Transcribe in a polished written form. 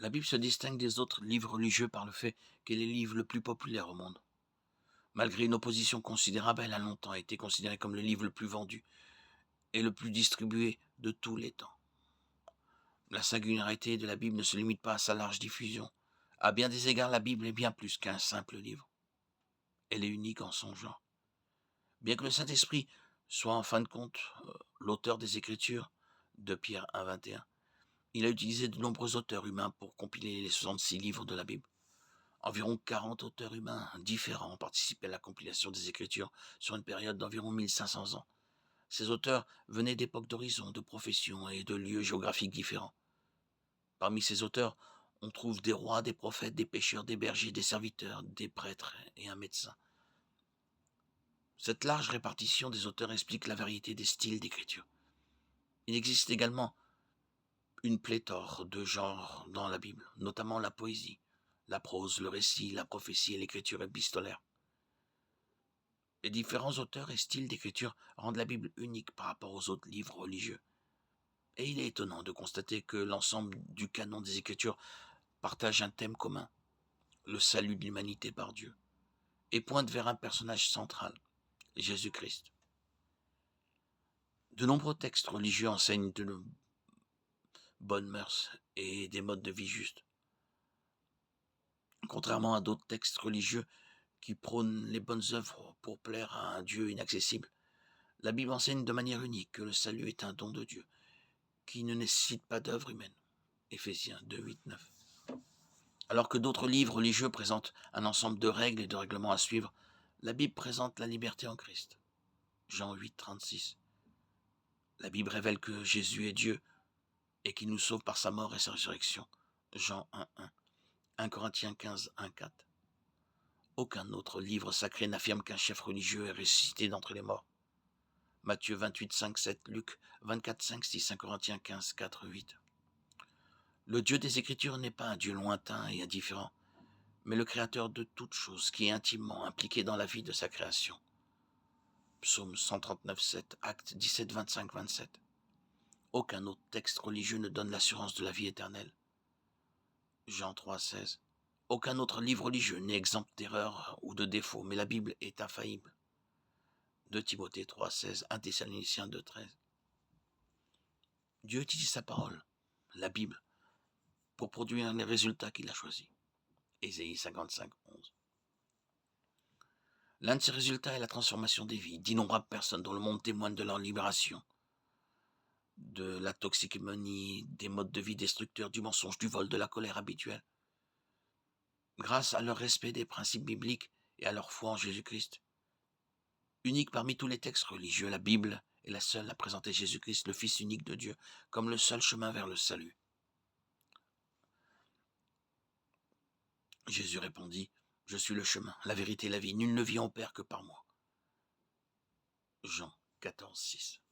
La Bible se distingue des autres livres religieux par le fait qu'elle est le livre le plus populaire au monde. Malgré une opposition considérable, elle a longtemps été considérée comme le livre le plus vendu et le plus distribué de tous les temps. La singularité de la Bible ne se limite pas à sa large diffusion. À bien des égards, la Bible est bien plus qu'un simple livre. Elle est unique en son genre. Bien que le Saint-Esprit soit en fin de compte l'auteur des Écritures, de Pierre 1,21, il a utilisé de nombreux auteurs humains pour compiler les 66 livres de la Bible. Environ 40 auteurs humains différents ont participé à la compilation des Écritures sur une période d'environ 1500 ans. Ces auteurs venaient d'époques d'horizons, de professions et de lieux géographiques différents. Parmi ces auteurs, on trouve des rois, des prophètes, des pêcheurs, des bergers, des serviteurs, des prêtres et un médecin. Cette large répartition des auteurs explique la variété des styles d'écriture. Il existe également une pléthore de genres dans la Bible, notamment la poésie, la prose, le récit, la prophétie et l'écriture épistolaire. Les différents auteurs et styles d'écriture rendent la Bible unique par rapport aux autres livres religieux. Et il est étonnant de constater que l'ensemble du canon des Écritures partage un thème commun, le salut de l'humanité par Dieu, et pointe vers un personnage central, Jésus-Christ. De nombreux textes religieux enseignent de bonnes mœurs et des modes de vie justes. Contrairement à d'autres textes religieux qui prônent les bonnes œuvres pour plaire à un Dieu inaccessible, la Bible enseigne de manière unique que le salut est un don de Dieu, qui ne nécessite pas d'œuvre humaine. Éphésiens 2, 8, 9. Alors que d'autres livres religieux présentent un ensemble de règles et de règlements à suivre, la Bible présente la liberté en Christ. Jean 8, 36. La Bible révèle que Jésus est Dieu et qu'il nous sauve par sa mort et sa résurrection. Jean 1, 1. 1 Corinthiens 15, 1, 4. Aucun autre livre sacré n'affirme qu'un chef religieux est ressuscité d'entre les morts. Matthieu 28, 5, 7, Luc 24, 5, 6, 1 Corinthiens 15, 4, 8. Le Dieu des Écritures n'est pas un Dieu lointain et indifférent, mais le créateur de toutes choses qui est intimement impliqué dans la vie de sa création. Psaume 139, 7, Actes 17, 25, 27. Aucun autre texte religieux ne donne l'assurance de la vie éternelle. Jean 3, 16. Aucun autre livre religieux n'est exempt d'erreurs ou de défauts, mais la Bible est infaillible. 2 Timothée 3, 16, 1 Thessaloniciens 2, 13. Dieu utilise sa parole, la Bible, pour produire les résultats qu'il a choisis. Ésaïe 55, 11. L'un de ces résultats est la transformation des vies d'innombrables personnes dans le monde témoignent de leur libération, de la toxicomanie, des modes de vie destructeurs, du mensonge, du vol, de la colère habituelle. Grâce à leur respect des principes bibliques et à leur foi en Jésus-Christ. Unique parmi tous les textes religieux, la Bible est la seule à présenter Jésus-Christ, le Fils unique de Dieu, comme le seul chemin vers le salut. Jésus répondit, « Je suis le chemin, la vérité et la vie. Nul ne vient au Père que par moi. » Jean 14, 6.